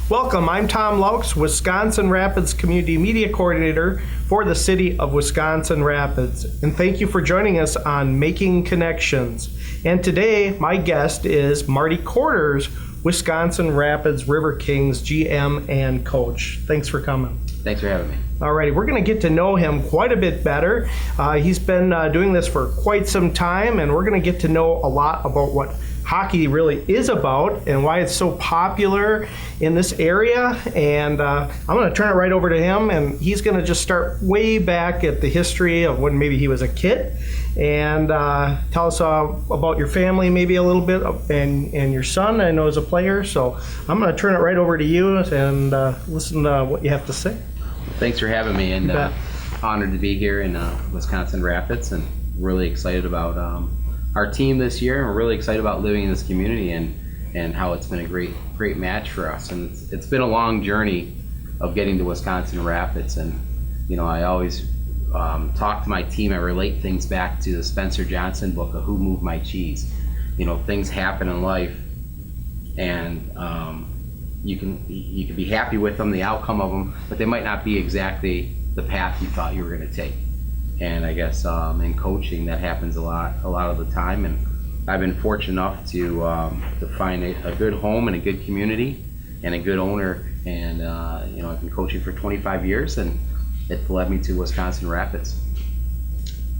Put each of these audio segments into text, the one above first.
Welcome, I'm Tom Loucks, Wisconsin Rapids Community Media Coordinator for the City of Wisconsin Rapids. And thank you for joining us on Making Connections. And today, my guest is Marty Quarters, Wisconsin Rapids RiverKings GM and coach. Thanks for coming. Thanks for having me. Alrighty, we're going to get to know him quite a bit better. He's been doing this for quite some time, and we're going to get to know a lot about what hockey really is about and why it's so popular in this area. And I'm going to turn it right over to him, and he's going to just start way back at the history of when maybe he was a kid, and tell us about your family maybe a little bit, and your son I know is a player. So I'm going to turn it right over to you and listen to what you have to say. Thanks for having me, and honored to be here in Wisconsin Rapids, and really excited about our team this year, and we're really excited about living in this community and how it's been a great match for us. And it's been a long journey of getting to Wisconsin Rapids, and I always talk to my team. I relate things back to the Spencer Johnson book of Who Moved My Cheese. Things happen in life, and you can be happy with them, the outcome of them, but they might not be exactly the path you thought you were going to take. And I guess in coaching that happens a lot of the time, and I've been fortunate enough to find a good home and a good community and a good owner, and I've been coaching for 25 years, and it led me to Wisconsin Rapids.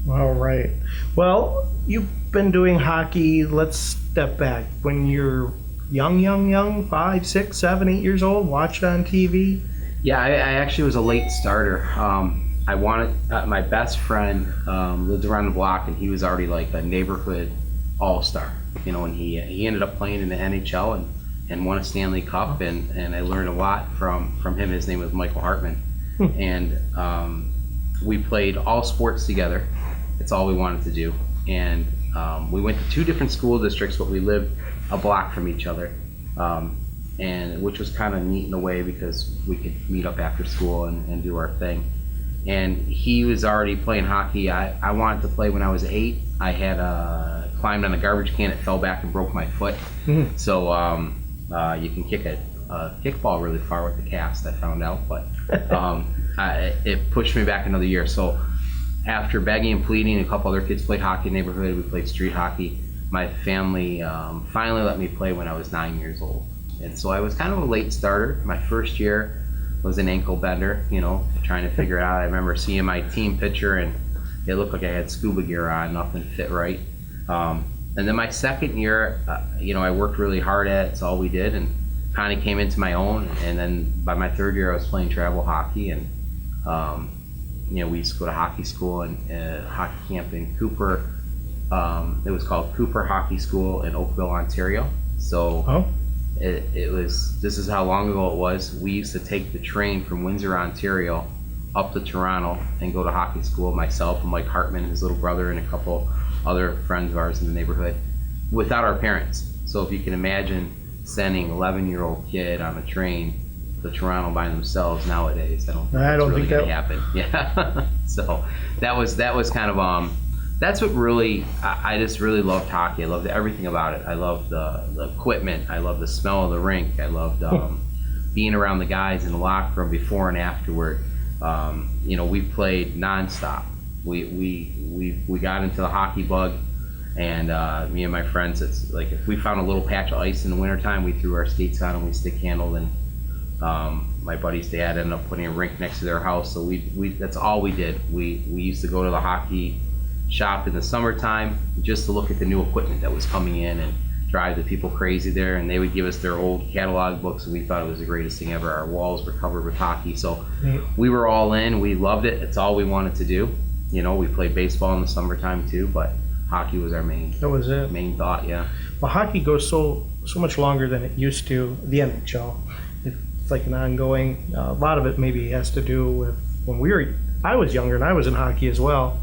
All right. Well, you've been doing hockey. Let's step back. When you're young, 5, 6, 7, 8 years old, watched on TV? Yeah, I actually was a late starter. I wanted, my best friend lived around the block, and he was already like a neighborhood all-star, and he ended up playing in the NHL and won a Stanley Cup, and I learned a lot from him. His name was Michael Hartman. And we played all sports together. It's all we wanted to do. And we went to 2 different school districts, but we lived a block from each other, and which was kind of neat in a way because we could meet up after school and do our thing. And he was already playing hockey. I wanted to play when I was 8. I had climbed on a garbage can. It fell back and broke my foot. Mm-hmm. So you can kick a kickball really far with the cast, I found out. But it pushed me back another year. So after begging and pleading, a couple other kids played hockey in the neighborhood. We played street hockey. My family finally let me play when I was 9 years old. And so I was kind of a late starter. My first year was an ankle bender, trying to figure it out. I remember seeing my team picture, and it looked like I had scuba gear on, nothing fit right. And then my second year, I worked really hard at it. It's all we did, and kind of came into my own. And then by my third year, I was playing travel hockey, and we used to go to hockey school and hockey camp in Cooper. It was called Cooper Hockey School in Oakville, Ontario. So it was, this is how long ago it was. We used to take the train from Windsor, Ontario up to Toronto and go to hockey school, myself and Mike Hartman, his little brother, and a couple other friends of ours in the neighborhood, without our parents. So if you can imagine sending an 11-year-old kid on a train to Toronto by themselves nowadays, I don't think that's really going to happen. Yeah. So that was kind of that's what really, I just really loved hockey. I loved everything about it. I loved the equipment. I loved the smell of the rink. I loved being around the guys in the locker room before and afterward. We played nonstop. We got into the hockey bug, and me and my friends, it's like if we found a little patch of ice in the wintertime, we threw our skates on and we stick handled. And my buddy's dad ended up putting a rink next to their house, so we that's all we did. We used to go to the hockey shop in the summertime just to look at the new equipment that was coming in and drive the people crazy there, and they would give us their old catalog books, and we thought it was the greatest thing ever. Our walls were covered with hockey, so we were all in. We loved it. It's all we wanted to do. We played baseball in the summertime too, but hockey was our main thought. Yeah. Well, hockey goes so much longer than it used to. The NHL, it's like an ongoing, a lot of it maybe has to do with when I was younger and I was in hockey as well.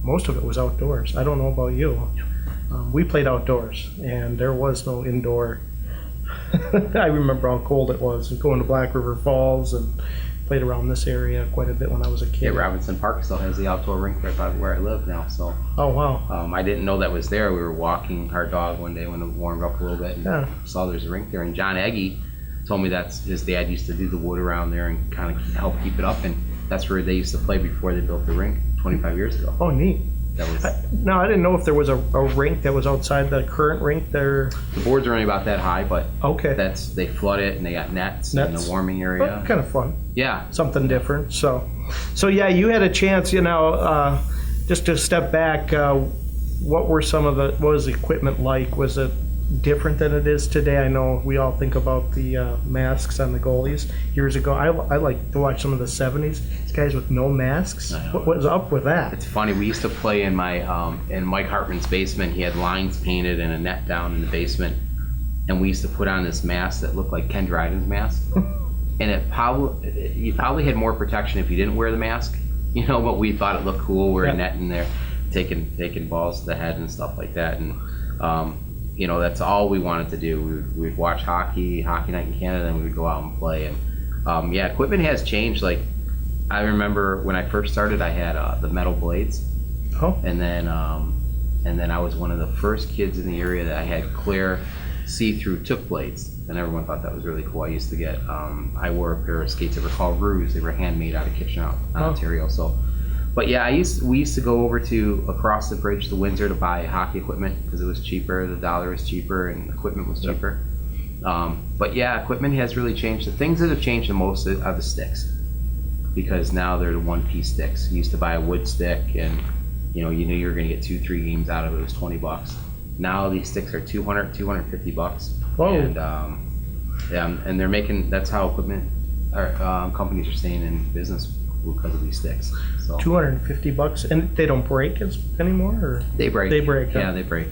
Most of it was outdoors. I don't know about you. We played outdoors, and there was no indoor. I remember how cold it was, and going to Black River Falls, and played around this area quite a bit when I was a kid. Yeah, Robinson Park still has the outdoor rink right by where I live now. So. Oh wow. I didn't know that was there. We were walking our dog one day when it warmed up a little bit, and saw there's a rink there. And John Egge told me that's his dad used to do the wood around there and kind of help keep it up, and that's where they used to play before they built the rink 25 years ago. Oh, neat. That was No, I didn't know if there was a rink that was outside the current rink there. the boards are only about that high, but Okay. they flood it and they got nets in the warming area. Well, kind of fun. Yeah. Something different. So yeah, you had a chance, just to step back, what was the equipment like? Was it different than it is today? I know we all think about the masks on the goalies years ago. I like to watch some of the 70s. These guys with no masks. What was up with that? It's funny. We used to play in in Mike Hartman's basement. He had lines painted and a net down in the basement, and we used to put on this mask that looked like Ken Dryden's mask. And you probably had more protection if you didn't wear the mask, but we thought it looked cool wearing net in there, taking balls to the head and stuff like that. And that's all we wanted to do. We'd watch hockey night in Canada, and we would go out and play. And equipment has changed. Like, I remember when I first started, I had the metal blades. Oh. And then I was one of the first kids in the area that I had clear see-through tip blades, and everyone thought that was really cool. I used to get I wore a pair of skates that were called Ruse. They were handmade out of Kitchener, Ontario. So, but yeah, we used to go over to across the bridge to Windsor to buy hockey equipment because it was cheaper. The dollar was cheaper, and equipment was cheaper. But yeah, equipment has really changed. The things that have changed the most are the sticks, because now they're the one-piece sticks. You used to buy a wood stick, and you knew you were going to get 2-3 games out of it. It was $20. Now these sticks are $200, $250. Whoa. And they're making. That's how equipment companies are staying in business because of these sticks. So $250, and they don't break anymore, or they break. They break. Yeah, they break.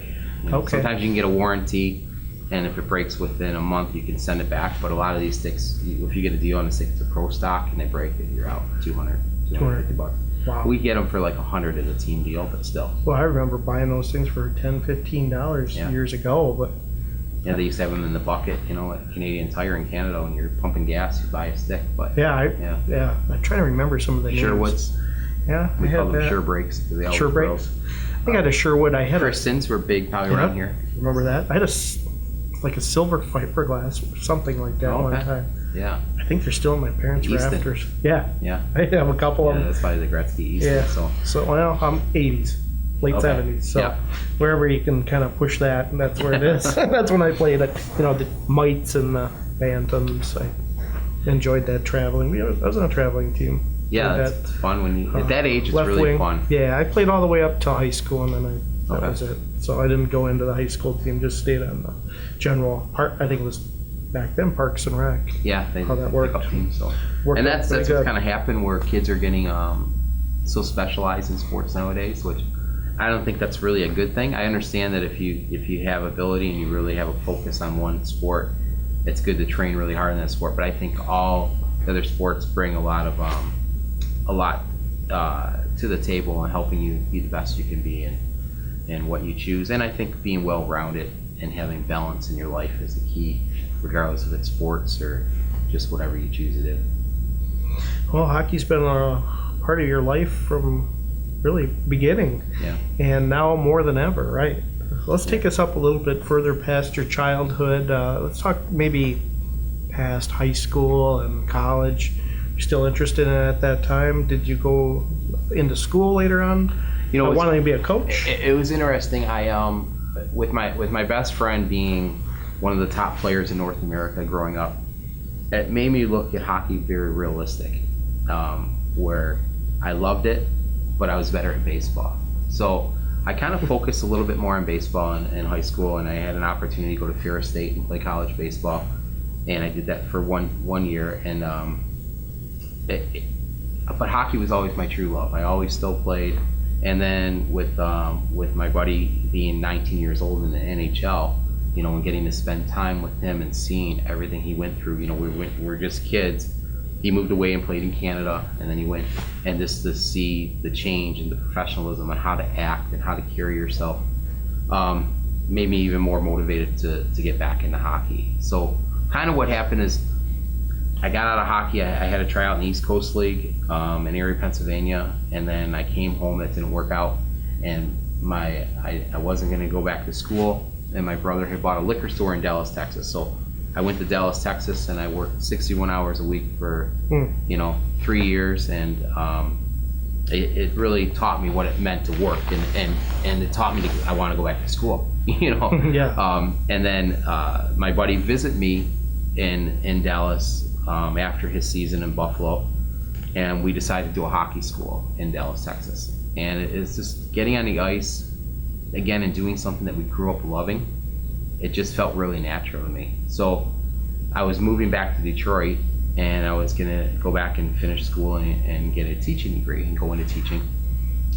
Okay. Sometimes you can get a warranty, and if it breaks within a month, you can send it back. But a lot of these sticks, if you get a deal on a stick, it's a pro stock, and they break it, you're out $200, $250. Wow. We get them for like $100 as a team deal, but still. Well, I remember buying those things for $10, $15 years ago, but yeah, they used to have them in the bucket, at Canadian Tire in Canada. When you're pumping gas, you buy a stick. But I'm trying to remember some of the names. Sherwoods. Yeah, we call them Sure Breaks because they always Sure Breaks. I think I had a Sherwood. I had Kristins were big probably around here. Remember that? I had a silver fiberglass or something like that one time. Yeah. I think they're still in my parents' rafters. Yeah. Yeah. I have a couple of them. That's probably the Gretzky Easton. Yeah. So well, I'm 80s, late 70s. So wherever you can kind of push that, and that's where it is. That's when I played it. The mites and the bantams. I enjoyed that traveling. I was on a traveling team. Yeah, it's fun when you at that age. It's really wing. Fun. Yeah, I played all the way up to high school, and then that was it. So I didn't go into the high school team. Just stayed on the general part. I think it was back then Parks and Rec. Yeah, how that worked. And that's what's kind of happened, where kids are getting so specialized in sports nowadays, which I don't think that's really a good thing. I understand that if you have ability and you really have a focus on one sport, it's good to train really hard in that sport. But I think all the other sports bring a lot to the table and helping you be the best you can be in what you choose. And I think being well-rounded and having balance in your life is the key, regardless if it's sports or just whatever you choose to do. Well, hockey's been a part of your life from really beginning. Yeah. And now more than ever, right? Let's take us up a little bit further past your childhood. Let's talk maybe past high school and college. You're still interested in it at that time? Did you go into school later on? Wanting to be a coach? It was interesting. I with my best friend being one of the top players in North America growing up, it made me look at hockey very realistic, where I loved it, but I was better at baseball. So I kind of focused a little bit more on baseball in high school, and I had an opportunity to go to Ferris State and play college baseball, and I did that for one year. And but hockey was always my true love. I always still played. And then with my buddy being 19 years old in the NHL, and getting to spend time with him and seeing everything he went through. We were just kids. He moved away and played in Canada, and then he went, and just to see the change and the professionalism on how to act and how to carry yourself made me even more motivated to get back into hockey. So kind of what happened is I got out of hockey. I had a tryout in the East Coast League in Erie, Pennsylvania, and then I came home. That didn't work out, and I wasn't going to go back to school, and my brother had bought a liquor store in Dallas, Texas. So I went to Dallas, Texas, and I worked 61 hours a week for 3 years, and it really taught me what it meant to work, and it taught me I want to go back to school. Yeah. And then my buddy visited me in Dallas after his season in Buffalo, and we decided to do a hockey school in Dallas, Texas. And it's just getting on the ice again and doing something that we grew up loving. It just felt really natural to me. So I was moving back to Detroit, and I was gonna go back and finish school and get a teaching degree and go into teaching.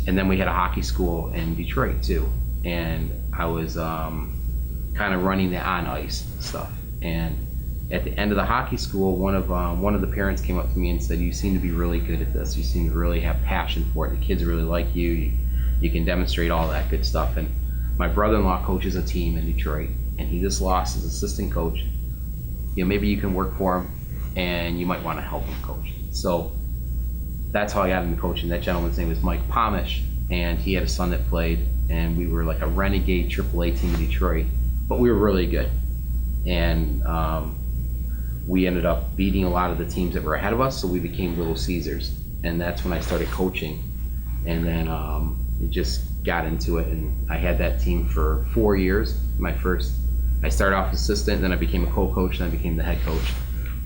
And then we had a hockey school in Detroit too, and I was kind of running the on ice stuff. And at the end of the hockey school, one of the parents came up to me and said, "You seem to be really good at this. You seem to really have passion for it. The kids really like you. You can demonstrate all that good stuff." And my brother-in-law coaches a team in Detroit, and he just lost his assistant coach. Maybe you can work for him, and you might want to help him coach. So that's how I got into coaching. That gentleman's name was Mike Pomish, and he had a son that played, and we were like a renegade AAA team in Detroit, but we were really good. And we ended up beating a lot of the teams that were ahead of us, so we became Little Caesars. And that's when I started coaching. And then it just got into it, and I had that team for 4 years. I started off as assistant, then I became a co-coach, and I became the head coach.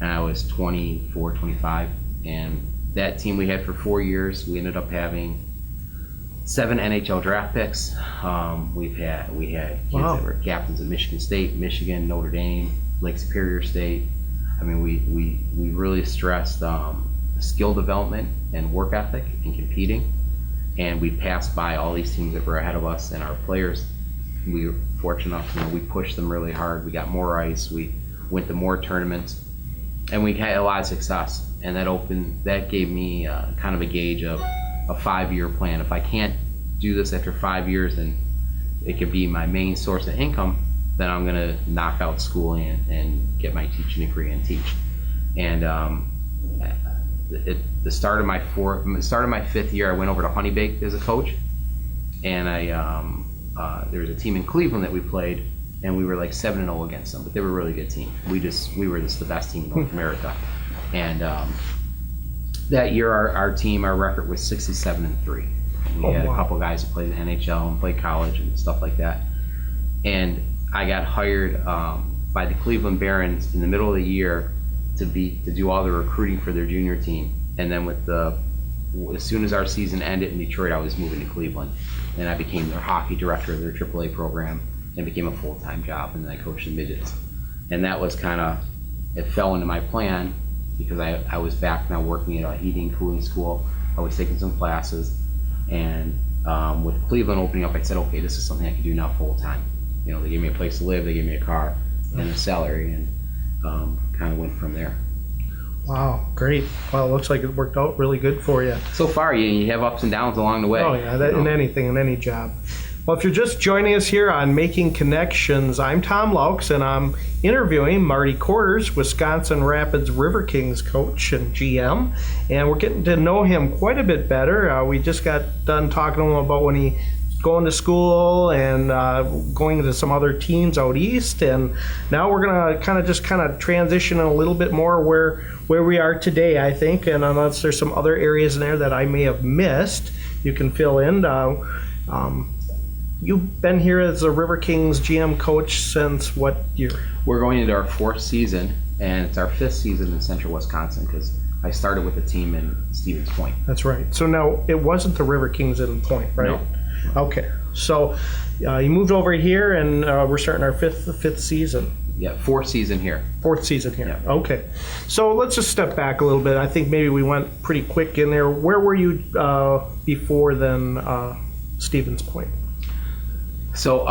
And I was 24, 25. And that team we had for 4 years, we ended up having 7 NHL draft picks. We had kids that were captains of Michigan State, Michigan, Notre Dame, Lake Superior State. I mean, we really stressed skill development and work ethic and competing. And we passed by all these teams that were ahead of us, and our players, we were fortunate enough, we pushed them really hard. We got more ice, we went to more tournaments, and we had a lot of success. And that gave me kind of a gauge of a 5-year plan. If I can't do this after 5 years, and it could be my main source of income, then I'm gonna knock out school and get my teaching degree and teach. And the start of my 5th year, I went over to Honeybake as a coach, and there was a team in Cleveland that we played, and we were like 7-0 against them, but they were a really good team. We were just the best team in North America. And that year, our record was 67-3. We had a couple guys who played in the NHL and played college and stuff like that. And I got hired by the Cleveland Barons in the middle of the year to do all the recruiting for their junior team. And then as soon as our season ended in Detroit, I was moving to Cleveland, and I became their hockey director of their AAA program, and became a full-time job. And then I coached the midgets, and that was it fell into my plan because I was back now working at a heating and cooling school. I was taking some classes, and with Cleveland opening up, I said, okay, this is something I can do now full-time. They gave me a place to live, they gave me a car and a salary, and kind of went from there. Wow, great. Well, it looks like it worked out really good for you. So far, you have ups and downs along the way. Oh yeah, in any job. Well, if you're just joining us here on Making Connections, I'm Tom Loucks, and I'm interviewing Marty Quarters, Wisconsin Rapids RiverKings coach and GM, and we're getting to know him quite a bit better. We just got done talking to him about when he going to school and going to some other teams out east, and now we're gonna kind of transition a little bit more where we are today, I think. And unless there's some other areas in there that I may have missed, you can fill in. You've been here as a RiverKings GM coach since what year? We're going into our 4th season, and it's our 5th season in Central Wisconsin because I started with a team in Stevens Point. That's right. So now it wasn't the RiverKings in Point, right? No. Okay. So you moved over here, and we're starting our fifth season. Yeah, 4th season here. 4th season here. Yeah. Okay. So let's just step back a little bit. I think maybe we went pretty quick in there. Where were you before then Stevens Point? So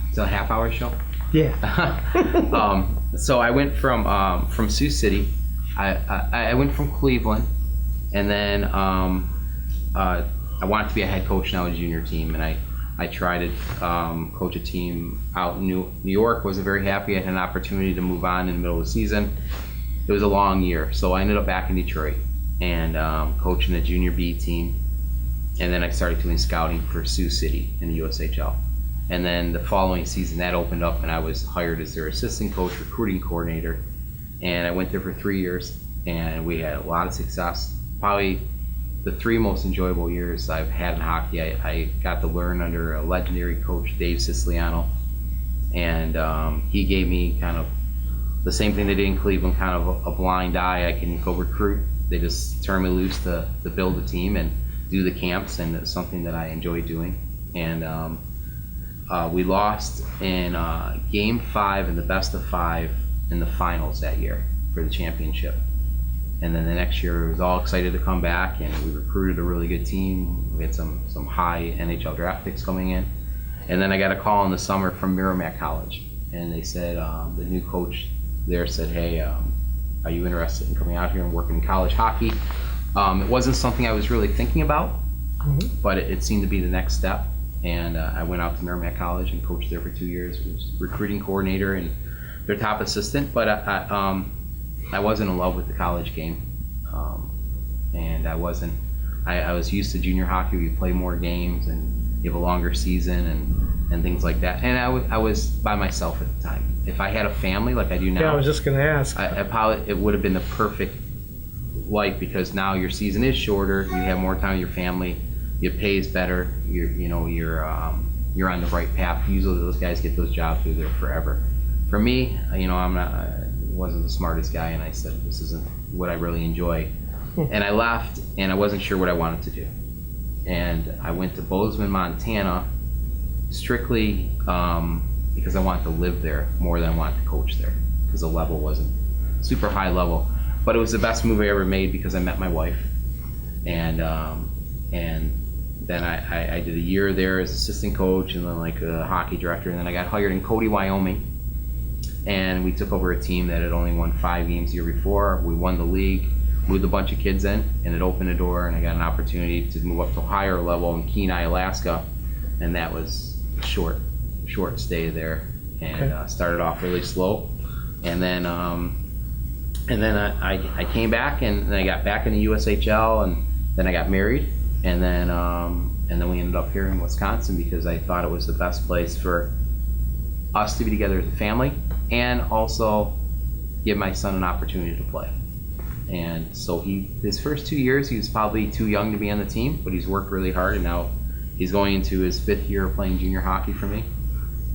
it's a half-hour show. Yeah. So I went from Sioux City. I went from Cleveland, and then I wanted to be a head coach now as a junior team, and I tried to coach a team out in New York. Wasn't very happy. I had an opportunity to move on in the middle of the season. It was a long year, so I ended up back in Detroit and coaching a junior B team, and then I started doing scouting for Sioux City in the USHL. And then the following season that opened up and I was hired as their assistant coach, recruiting coordinator. And I went there for 3 years and we had a lot of success. Probably the 3 most enjoyable years I've had in hockey. I got to learn under a legendary coach, Dave Siciliano. And he gave me kind of the same thing they did in Cleveland, kind of a blind eye. I can go recruit. They just turn me loose to build a team and do the camps, and it's something that I enjoy doing. And we lost in Game 5 in the best of 5 in the finals that year for the championship. And then the next year, I was all excited to come back, and we recruited a really good team. We had some high NHL draft picks coming in. And then I got a call in the summer from Merrimack College, and they said, the new coach there said, hey, are you interested in coming out here and working in college hockey? It wasn't something I was really thinking about, but it seemed to be the next step. And I went out to Merrimack College and coached there for 2 years. I was recruiting coordinator and their top assistant, but I wasn't in love with the college game. And I was used to junior hockey. We play more games and you have a longer season and things like that. And I was by myself at the time. If I had a family like I do now, Yeah, I was just going to ask. it would have been the perfect life, because now your season is shorter. You have more time with your family. Your pay is better. You're on the right path. Usually those guys get those jobs through there forever. For me, I wasn't the smartest guy, and I said this isn't what I really enjoy. And I left, and I wasn't sure what I wanted to do. And I went to Bozeman, Montana, strictly because I wanted to live there more than I wanted to coach there, because the level wasn't super high level. But it was the best move I ever made, because I met my wife, and then I did a year there as assistant coach, and then like a hockey director, and then I got hired in Cody, Wyoming, and we took over a team that had only won 5 games the year before. We won the league, moved a bunch of kids in, and it opened a door, and I got an opportunity to move up to a higher level in Kenai, Alaska, and that was a short stay there, and started off really slow, and then I came back, and then I got back in the USHL, and then I got married, and then we ended up here in Wisconsin, because I thought it was the best place for us to be together as a family, and also give my son an opportunity to play. And so his first 2 years, he was probably too young to be on the team, but he's worked really hard, and now he's going into his 5th year of playing junior hockey for me.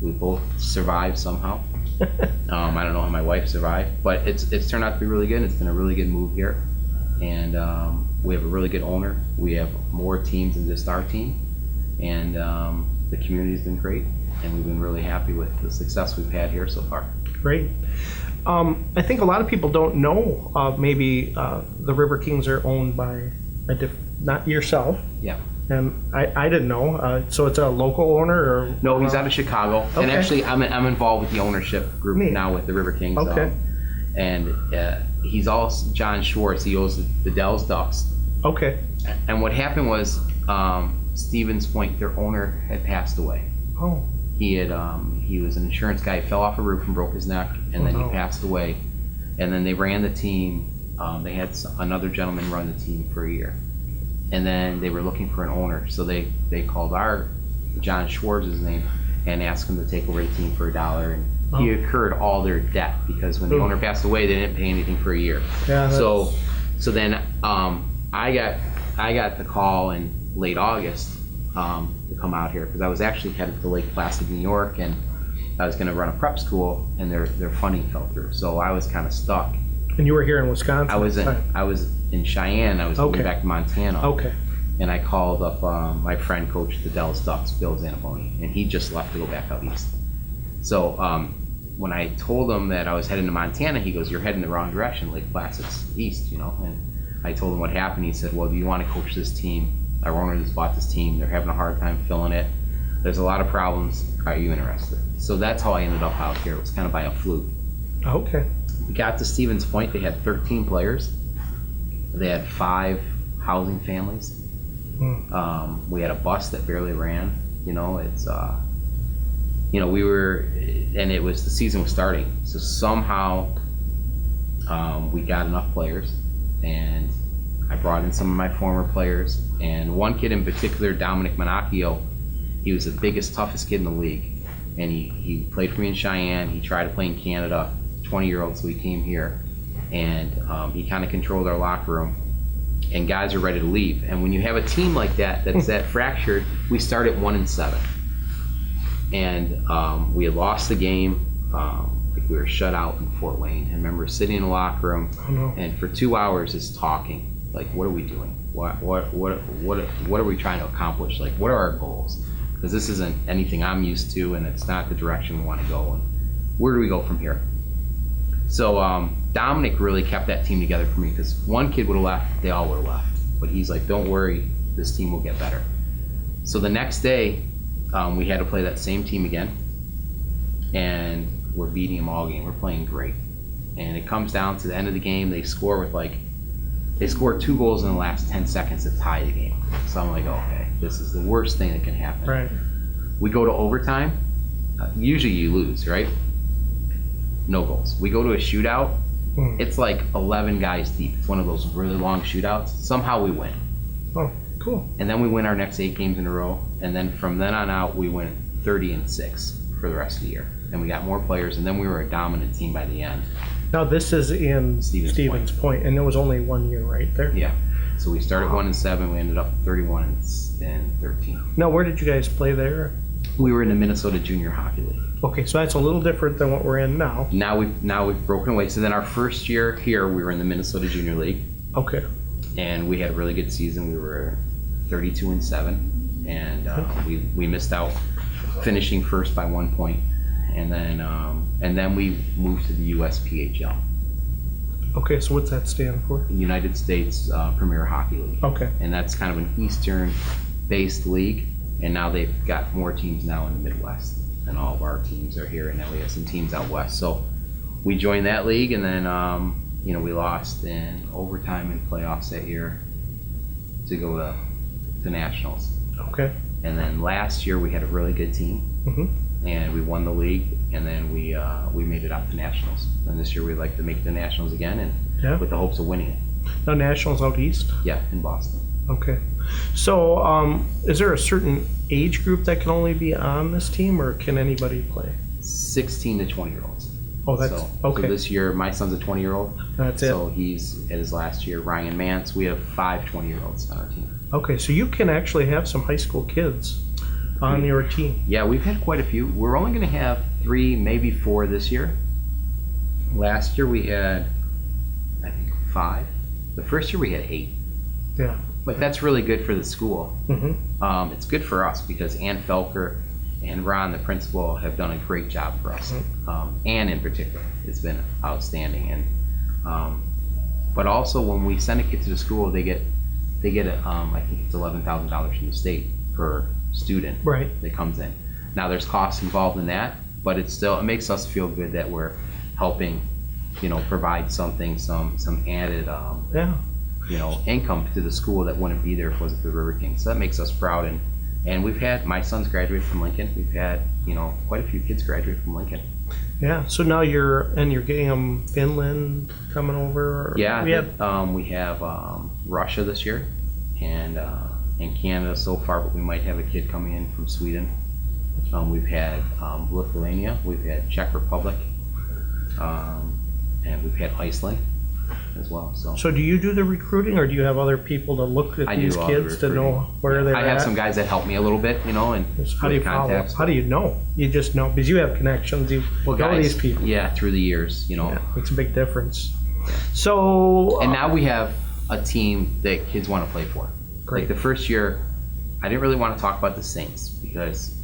We both survived somehow. I don't know how my wife survived, but it's turned out to be really good. It's been a really good move here, and we have a really good owner. We have more teams than just our team, and the community's been great, and we've been really happy with the success we've had here so far. Great. I think a lot of people don't know maybe the RiverKings are owned by not yourself. Yeah. And I didn't know. So it's a local owner, or no? He's out of Chicago, and actually I'm involved with the ownership group now with the RiverKings. Okay. And he's also John Schwartz. He owns the Dells Ducks. Okay. And what happened was Stevens Point, their owner, had passed away. Oh. He was an insurance guy. He fell off a roof and broke his neck, and then he passed away. And then they ran the team. They had another gentleman run the team for a year, and then they were looking for an owner. So they called John Schwartz's name and asked him to take over the team for $1. And he incurred all their debt, because when the owner passed away, they didn't pay anything for a year. Yeah. So then I got the call in late August to come out here, because I was actually headed to Lake Placid, New York, and I was going to run a prep school, and their funding fell through, so I was kind of stuck. And you were here in Wisconsin? I was in Cheyenne. I was moving back to Montana. Okay. And I called up my friend, coach the Dells Ducks, Bill Zanaboni, and he just left to go back out east. So when I told him that I was heading to Montana, he goes, "You're heading the wrong direction. Lake Placid's east, And I told him what happened. He said, "Well, do you want to coach this team? Our owner just bought this team. They're having a hard time filling it. There's a lot of problems. Are you interested?" So that's how I ended up out here. It was kind of by a fluke. Okay. We got to Stevens Point. They had 13 players. They had 5 housing families. We had a bus that barely ran. We were, and the season was starting. So somehow we got enough players, and I brought in some of my former players, and one kid in particular, Dominic Monacchio, He was the biggest, toughest kid in the league. And he played for me in Cheyenne. He tried to play in Canada, 20-year-old, so he came here. And he kind of controlled our locker room. And guys are ready to leave. And when you have a team like that, that's that fractured, we start at 1-7. And we had lost the game. Like we were shut out in Fort Wayne. I remember sitting in the locker room, and for 2 hours just talking. Like, what are we doing? What are we trying to accomplish? Like, what are our goals? Because this isn't anything I'm used to, and it's not the direction we want to go. And where do we go from here? So Dominic really kept that team together for me, because one kid would have left, they all would have left. But he's like, don't worry, this team will get better. So the next day, we had to play that same team again, and we're beating them all game. We're playing great. And it comes down to the end of the game, they score 2 goals in the last 10 seconds to tie the game. So I'm like, okay, this is the worst thing that can happen. Right. We go to overtime. Usually you lose, right? No goals. We go to a shootout. It's like 11 guys deep. It's one of those really long shootouts. Somehow we win. Oh, cool. And then we win our next 8 games in a row. And then from then on out, we went 30-6 for the rest of the year. And we got more players, and then we were a dominant team by the end. Now this is in Stevens Point, and it was only 1 year right there. Yeah. So we started 1-7. We ended up 31-13. Now, where did you guys play there? We were in the Minnesota Junior Hockey League. Okay, so that's a little different than what we're in now. Now we've broken away. So then our first year here, we were in the Minnesota Junior League. Okay. And we had a really good season. We were 32-7, and we missed out, finishing first by 1 point. And then we moved to the USPHL. Okay, so what's that stand for? United States Premier Hockey League. Okay. And that's kind of an Eastern-based league, and now they've got more teams now in the Midwest, and all of our teams are here, and now we have some teams out west. So we joined that league, and then we lost in overtime and playoffs that year to go to nationals. Okay. And then last year we had a really good team. And we won the league, and then we made it out to nationals. And this year we'd like to make the nationals again, and with the hopes of winning it. Now nationals out east? Yeah, in Boston. Okay. So is there a certain age group that can only be on this team, or can anybody play? 16 to 20-year-olds. Oh, that's okay. So this year, my son's a 20-year-old. That's it. So he's at his last year. Ryan Mance, we have 5 20-year-olds on our team. Okay, so you can actually have some high school kids on your team. Yeah, we've had quite a few. We're only going to have 3, maybe 4 this year. Last year we had, I think, 5. The first year we had 8. Yeah. But that's really good for the school. Mm-hmm. It's good for us because Ann Felker and Ron, the principal, have done a great job for us. Ann in particular, it's been outstanding. And but also when we send a kid to the school, they get I think it's $11,000 from the state per student that comes in. Now there's costs involved in that, but it makes us feel good that we're helping, provide something, some added income to the school that wouldn't be there if it wasn't for the RiverKings. So that makes us proud, and we've had, my son's graduated from Lincoln. We've had quite a few kids graduate from Lincoln. Yeah. So now you're getting Finland coming over. Yeah. We have Russia this year, and Canada so far, but we might have a kid coming in from Sweden. We've had Lithuania. We've had Czech Republic, and we've had Iceland as well. So do you do the recruiting, or do you have other people to look at these kids to know where they're at? I have some guys that help me a little bit, and how do you follow? How do you know? You just know because you have connections. You know these people. Yeah, through the years, Yeah, makes a big difference. Yeah. So and now we have a team that kids want to play for. Great. Like the first year, I didn't really want to talk about the Saints because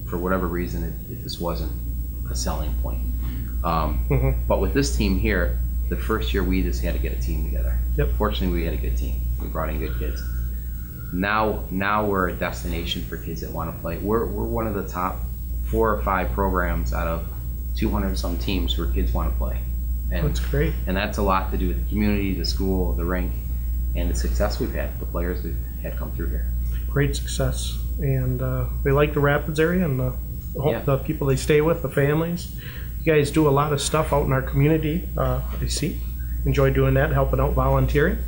for whatever reason it just wasn't a selling point. But with this team here, the first year we just had to get a team together. Yep. Fortunately, we had a good team. We brought in good kids. Now we're a destination for kids that want to play. We're one of the top 4 or 5 programs out of 200 some teams where kids want to play. And that's great. And that's a lot to do with the community, the school, the rink, and the success we've had, the players we've had come through here. Great success. And they like the Rapids area and the people they stay with, the families. You guys do a lot of stuff out in our community. I see. Enjoy doing that, helping out, volunteering.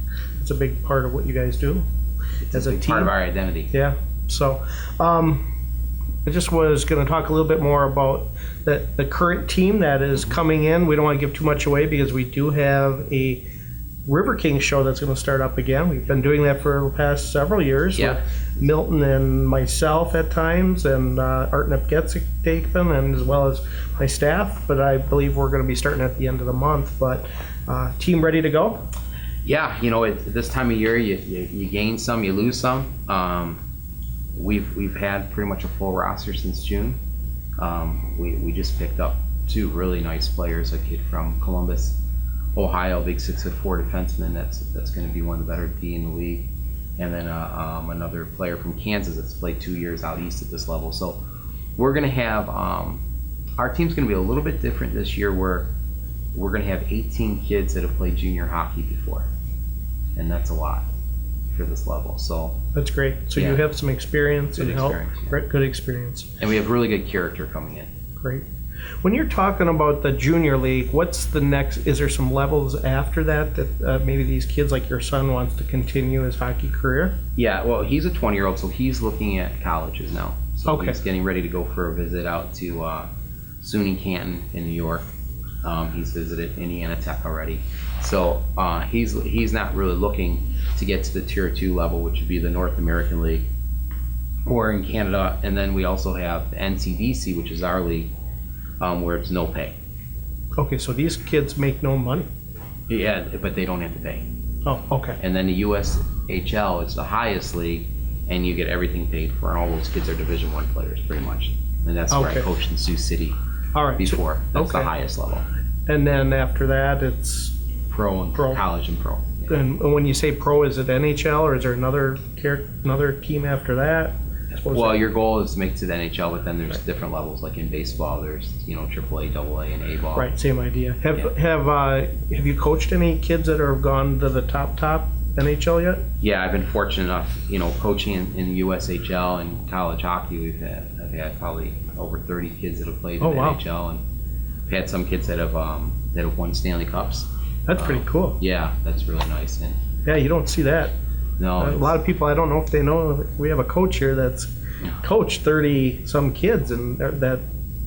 It's a big part of what you guys do It's a big part of our identity. Yeah. So I just was going to talk a little bit more about the current team that is coming in. We don't want to give too much away because we do have a RiverKings show that's going to start up again. We've been doing that for the past several years. Yeah. With Milton and myself at times, and Art Nepgetsiktapen, and as well as my staff. But I believe we're going to be starting at the end of the month. But team ready to go? Yeah, at this time of year, you gain some, you lose some. We've had pretty much a full roster since June. We just picked up 2 really nice players, a kid from Columbus, Ohio, big 6'4" defenseman that's going to be one of the better D in the league, and then another player from Kansas that's played 2 years out east at this level. So we're going to have our team's going to be a little bit different this year, where we're going to have 18 kids that have played junior hockey before, and that's a lot for this level. So that's great. So yeah. You have some experience Good and help. experience, yeah. Good experience. And we have really good character coming in. Great. When you're talking about the junior league, what's the next? Is there some levels after that maybe these kids, like your son, wants to continue his hockey career? Yeah, well, he's a 20-year-old, so he's looking at colleges now. So Okay. He's getting ready to go for a visit out to SUNY Canton in New York. He's visited Indiana Tech already. So he's not really looking to get to the Tier 2 level, which would be the North American League, or in Canada. And then we also have the NCDC, which is our league, where it's no pay. Okay, so these kids make no money. Yeah, but they don't have to pay. Oh, okay. And then the USHL is the highest league, and you get everything paid for. And all those kids are Division I players, pretty much. And that's where I Okay. coached in Sioux City All right. before. That's the okay. highest level. And then after that, it's Pro and Pro. college and pro. Yeah. and when you say pro, is it NHL or is there another team after that? I suppose Well, that- your goal is to make it to the NHL, but then there's different levels. Like in baseball, there's AAA, AA, and A ball. right, same idea. Yeah. Have you coached any kids that have gone to the top NHL yet? Yeah, I've been fortunate enough, coaching in the USHL and college hockey. I've had probably over 30 kids that have played in Oh, the wow. NHL, and I've had some kids that have won Stanley Cups. That's pretty cool. Yeah, that's really nice. And Yeah, you don't see that. no, A lot of people, I don't know if they know, we have a coach here that's coached 30 some kids, and they're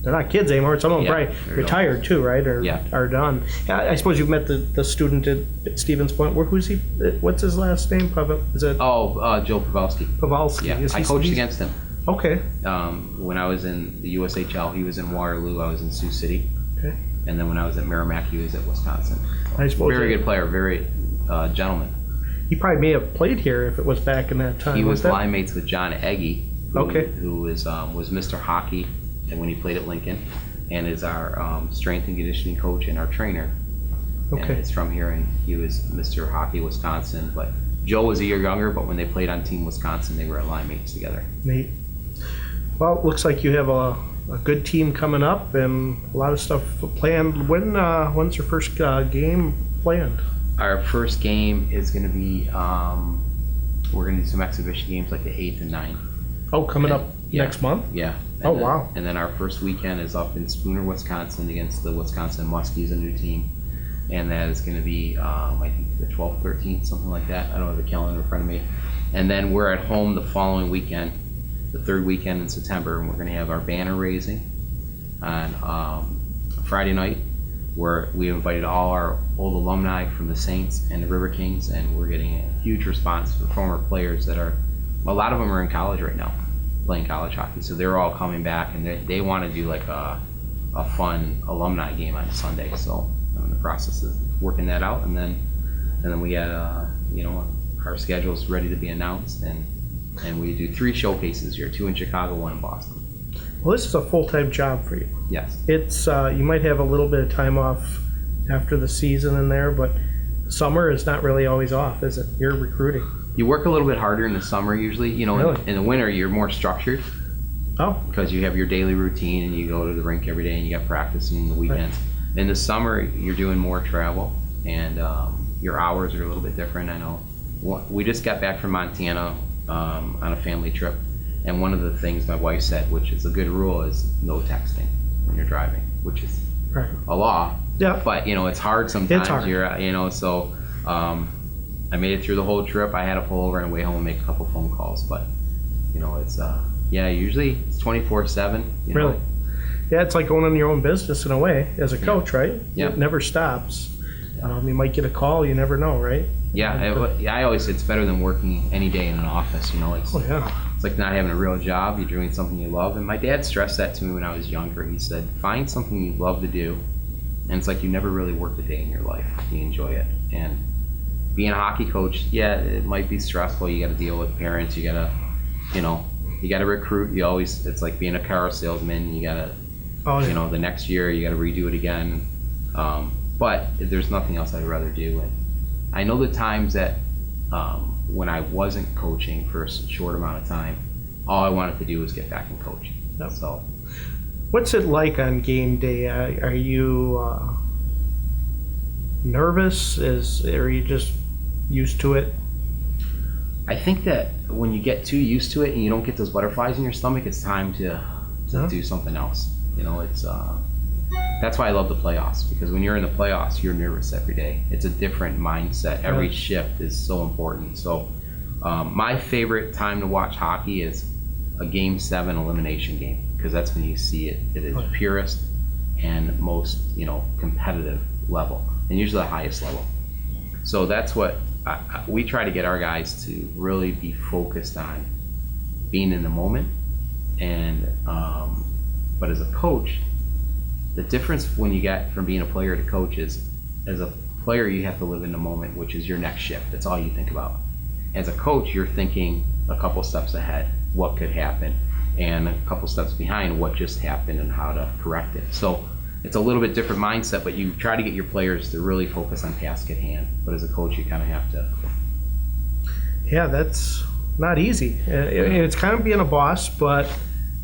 not kids anymore. Some of them Yeah, probably there you go. retired too, right? Or Yeah. are done. I suppose you've met the student at Stevens Point. Who's he? What's his last name? Is it Joe Pavelski. Pavelski? Yeah, Is I he- coached he's- against him. Okay. When I was in the USHL, he was in Waterloo. I was in Sioux City. Okay. And then when I was at Merrimack, he was at Wisconsin. I suppose Very good player, very gentleman. he probably may have played here if it was back in that time. He was that? line mates with John Egge, who was Mr. Hockey, and when he played at Lincoln, and is our strength and conditioning coach and our trainer. And Okay. it's from here, and he was Mr. Hockey Wisconsin. But Joe was a year younger, but when they played on Team Wisconsin, they were line mates together. Neat. Well, it looks like you have a good team coming up and a lot of stuff planned. When's your first game planned? Our first game is going to be, we're going to do some exhibition games like the 8th and 9th. Oh, coming And- up yeah. next month? Yeah. Oh, wow. And then our first weekend is up in Spooner, Wisconsin against the Wisconsin Muskies, a new team. And that is going to be, I think, the 12th, 13th, something like that. I don't have the calendar in front of me. And then we're at home the following weekend, the third weekend in September, and we're going to have our banner raising on Friday night, where we invited all our old alumni from the Saints and the RiverKings, and we're getting a huge response from former players that are, a lot of them are in college right now, playing college hockey. So they're all coming back, and they want to do like a fun alumni game on Sunday. So I'm in the process of working that out, and then we got our schedule's ready to be announced, and we do 3 showcases here, 2 in Chicago, 1 in Boston. Well, this is a full-time job for you. Yes. It's you might have a little bit of time off after the season in there, but summer is not really always off, is it? You're recruiting. You work a little bit harder in the summer usually. Really? In the winter you're more structured Oh, because you have your daily routine and you go to the rink every day and you got practice in the weekends. In the summer you're doing more travel and your hours are a little bit different. I know. We just got back from Montana on a family trip, and one of the things my wife said, which is a good rule, is no texting when you're driving, which is right. a law. Yeah. But it's hard sometimes. It's hard. You're so I made it through the whole trip. I had to pull over on the way home and make a couple phone calls, but it's Yeah, usually it's 24/7. Really? Yeah, it's like owning your own business in a way as a coach, right? Yeah. It never stops. You might get a call, you never know, right? Yeah, I always say it's better than working any day in an office. It's yeah. it's like not having a real job. You're doing something you love. And my dad stressed that to me when I was younger. He said, find something you love to do, and it's like you never really worked a day in your life. You enjoy it. And being a hockey coach, yeah, it might be stressful. You got to deal with parents. You got to, you got to recruit. It's like being a car salesman. You got to, the next year you got to redo it again. But there's nothing else I'd rather do. And I know the times that when I wasn't coaching for a short amount of time, all I wanted to do was get back and coach. Yep. So, what's it like on game day? Are you nervous? Are you just used to it? I think that when you get too used to it and you don't get those butterflies in your stomach, it's time to do something else. It's that's why I love the playoffs, because when you're in the playoffs, you're nervous every day. It's a different mindset. Every shift is so important. So my favorite time to watch hockey is a Game 7 elimination game, because that's when you see it at its purest and most competitive level, and usually the highest level. So that's what we try to get our guys to really be focused on, being in the moment. And but as a coach, the difference when you get from being a player to coach is, as a player, you have to live in the moment, which is your next shift. That's all you think about. As a coach, you're thinking a couple steps ahead, what could happen, and a couple steps behind what just happened and how to correct it. So it's a little bit different mindset, but you try to get your players to really focus on task at hand. But as a coach, you kind of have to. Yeah, that's not easy. It's kind of being a boss, but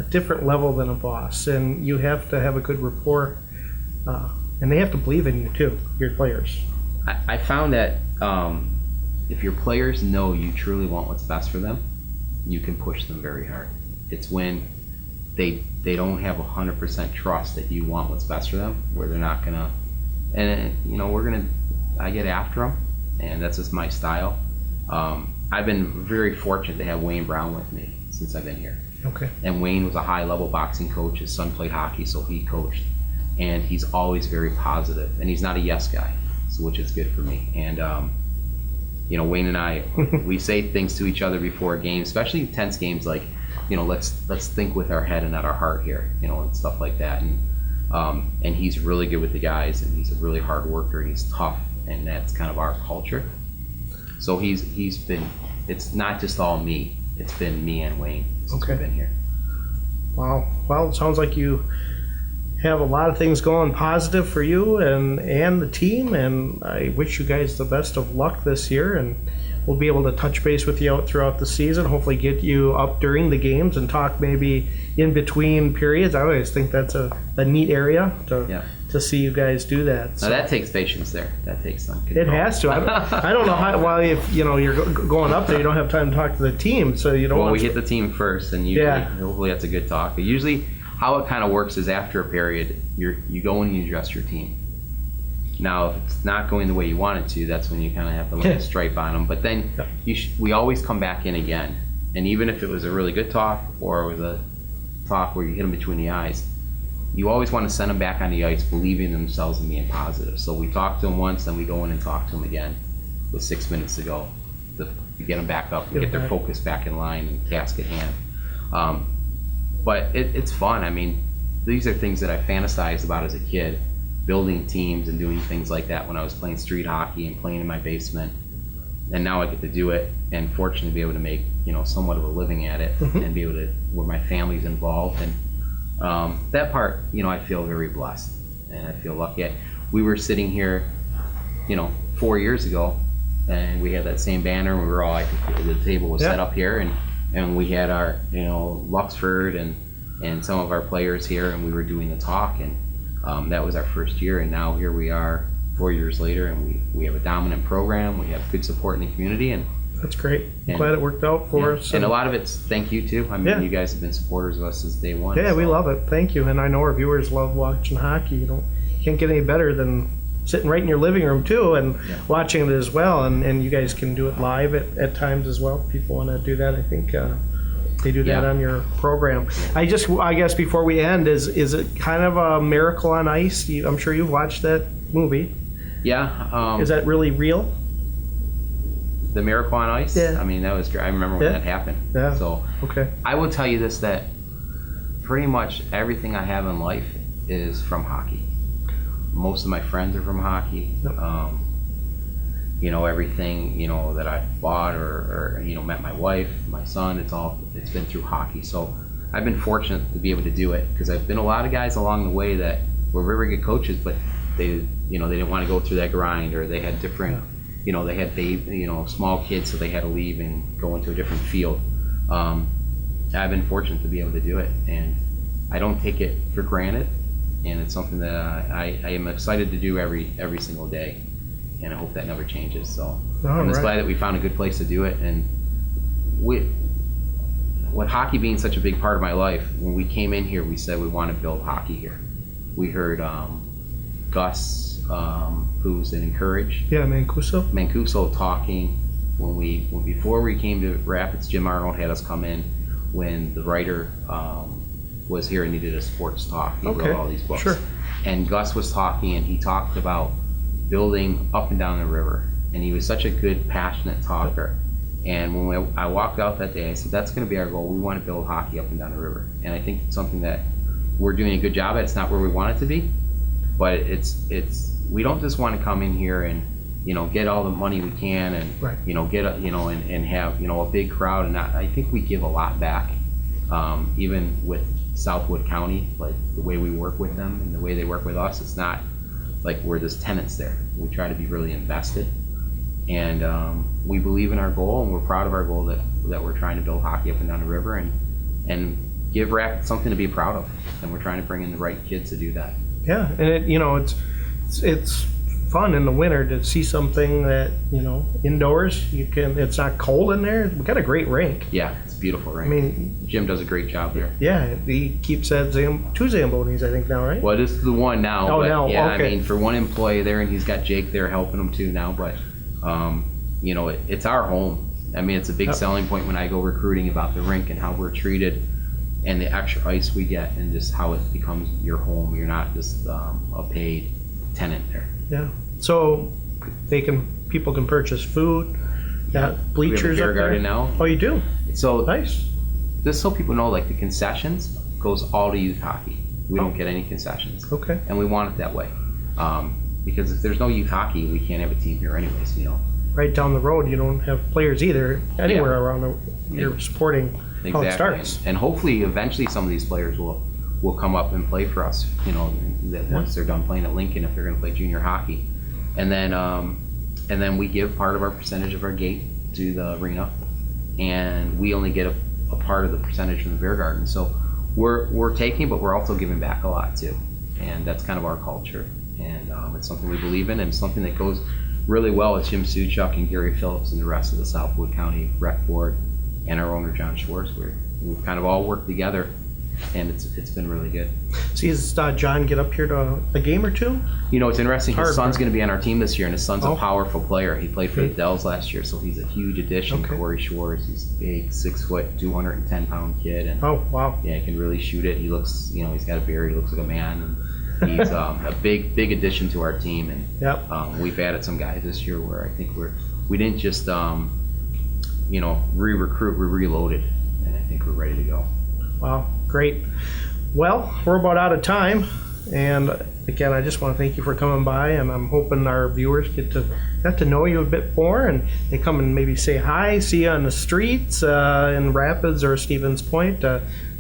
a different level than a boss, and you have to have a good rapport, and they have to believe in you too, your players. I found that if your players know you truly want what's best for them, you can push them very hard. It's when they don't have 100% trust that you want what's best for them, where they're not gonna, and I get after them, and that's just my style. I've been very fortunate to have Wayne Brown with me since I've been here. Okay. And Wayne was a high-level boxing coach. His son played hockey, so he coached. And he's always very positive, and he's not a yes guy, which is good for me. And Wayne and I, we say things to each other before a game, especially intense games, like, let's think with our head and not our heart here, and stuff like that. And he's really good with the guys, and he's a really hard worker, and he's tough, and that's kind of our culture. So he's been. It's not just all me. It's been me and Wayne since we've been here. Wow. Well, it sounds like you have a lot of things going positive for you and the team, and I wish you guys the best of luck this year, and we'll be able to touch base with you out throughout the season, hopefully get you up during the games and talk maybe in between periods. I always think that's a neat area to see you guys do that. So. Now that takes patience there. That takes some It control. has to. I don't know why if you're going up there, you don't have time to talk to the team, so you don't. Well, we hit the team first, and usually, hopefully that's a good talk. But usually, how it kind of works is after a period, you go and you address your team. Now, if it's not going the way you want it to, that's when you kind of have to lay a stripe on them. But then we always come back in again, and even if it was a really good talk or it was a talk where you hit them between the eyes, you always want to send them back on the ice believing in themselves and being positive. So we talk to them once, then we go in and talk to them again with 6 minutes to go to get them back up and get their focus back in line and task at hand. But it's fun. I mean, these are things that I fantasized about as a kid, building teams and doing things like that when I was playing street hockey and playing in my basement. And now I get to do it, and fortunately be able to make somewhat of a living at it and be able to, where my family's involved. And that part, I feel very blessed, and I feel lucky. We were sitting here, 4 years ago, and we had that same banner, and we were all, I think the table was set up here, and we had our, Luxford and some of our players here, and we were doing the talk, and that was our first year, and now here we are 4 years later, and we have a dominant program, we have good support in the community, and that's great. I'm glad it worked out for us. And a lot of it's thank you too. I mean, you guys have been supporters of us since day one. Yeah, we love it. Thank you. And I know our viewers love watching hockey. You can't get any better than sitting right in your living room too and watching it as well. And you guys can do it live at times as well. If people want to do that, I think They do that Yeah. on your program. I guess before we end, is it kind of a Miracle on Ice? I'm sure you've watched that movie. Yeah. Is that really real? The Miracle on Ice? Yeah. I mean, that was great. I remember when that happened. Yeah. So Okay. I will tell you this, that pretty much everything I have in life is from hockey. Most of my friends are from hockey. Yep. Everything, that I bought or met my wife, my son, it's been through hockey. So I've been fortunate to be able to do it, because I've been a lot of guys along the way that were very good coaches, but they didn't want to go through that grind, or they had different, they had small kids, so they had to leave and go into a different field. I've been fortunate to be able to do it, and I don't take it for granted, and it's something that I am excited to do every single day, and I hope that never changes. So I'm just glad that we found a good place to do it. And with hockey being such a big part of my life, when we came in here, we said we want to build hockey here. We heard Gus, who's in Encourage, Mancuso talking before we came to Rapids. Jim Arnold had us come in when the writer was here and needed a sports talk. He wrote all these books. Sure. And Gus was talking, and he talked about building up and down the river. And he was such a good, passionate talker. And when I walked out that day, I said, that's going to be our goal. We want to build hockey up and down the river. And I think it's something that we're doing a good job at. It's not where we want it to be, but we don't just want to come in here and get all the money we can, and get and have a big crowd. And I think we give a lot back, even with Southwood County, like the way we work with them and the way they work with us. It's not like we're just tenants there. We try to be really invested, and we believe in our goal, and we're proud of our goal that we're trying to build hockey up and down the river, and give Rapids something to be proud of. And we're trying to bring in the right kids to do that. Yeah, and it's fun in the winter to see something that indoors it's not cold in there. We got a great rink. Yeah, it's a beautiful rink. I mean, Jim does a great job there. Yeah, he keeps that two Zambonis, I think, now, right? Well, this is the one now. Oh, but now, yeah, okay. I mean, for one employee there, and he's got Jake there helping him too now. But it's our home. I mean, it's a big selling point when I go recruiting about the rink and how we're treated, and the extra ice we get, and just how it becomes your home. You're not just a paid tenant there. Yeah. So people can purchase food. Yeah. Bleachers we have a beer up there. garden now. Oh, you do? So Nice. just so people know, like the concessions goes all to youth hockey. We don't get any concessions. Okay. And we want it that way. Because if there's no youth hockey, we can't have a team here anyways, Right down the road, you don't have players either. Anywhere around you're supporting how it starts. And hopefully, eventually, some of these players will come up and play for us. That once they're done playing at Lincoln, if they're going to play junior hockey, and then we give part of our percentage of our gate to the arena, and we only get a part of the percentage from the beer garden. So we're taking, but we're also giving back a lot too, and that's kind of our culture, and it's something we believe in, and something that goes really well with Jim Suchuk and Gary Phillips and the rest of the Southwood County Rec Board and our owner John Schwartz. We've kind of all worked together, and it's been really good. Does John get up here to a game or two? It's interesting. His son's going to be on our team this year, and his son's a powerful player. He played for the Dells last year, so he's a huge addition. Okay. Corey Schwartz, he's a big, 6 foot, 210-pound kid, and Oh, wow. yeah, he can really shoot it. He looks, he's got a beard. He looks like a man. And he's a big addition to our team, and Yep. we've added some guys this year where I think we didn't just re-recruit, we reloaded, and I think we're ready to go. Wow, great. Well, we're about out of time, and again, I just want to thank you for coming by, and I'm hoping our viewers get to know you a bit more, and they come and maybe say hi, see you on the streets in Rapids or Stevens Point.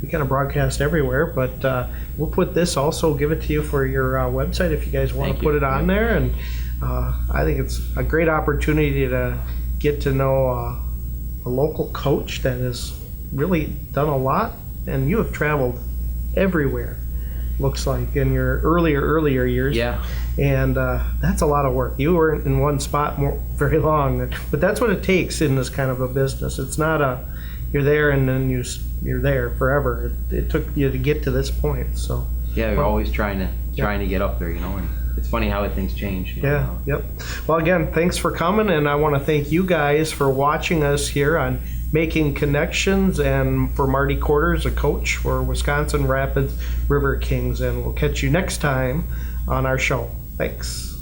We kind of broadcast everywhere, but we'll put this also, give it to you for your website if you guys want to put it on there, and I think it's a great opportunity to get to know a local coach that has really done a lot. And you have traveled everywhere, looks like, in your earlier years. Yeah. And that's a lot of work. You weren't in one spot very long, but that's what it takes in this kind of a business. It's not you're there and then you're there forever. It took you to get to this point. So yeah, we're always trying to get up there, and it's funny how things change. Yep. Well, again, thanks for coming, and I want to thank you guys for watching us here on making connections, and for Marty Quarters, a coach for Wisconsin Rapids RiverKings. And we'll catch you next time on our show. Thanks.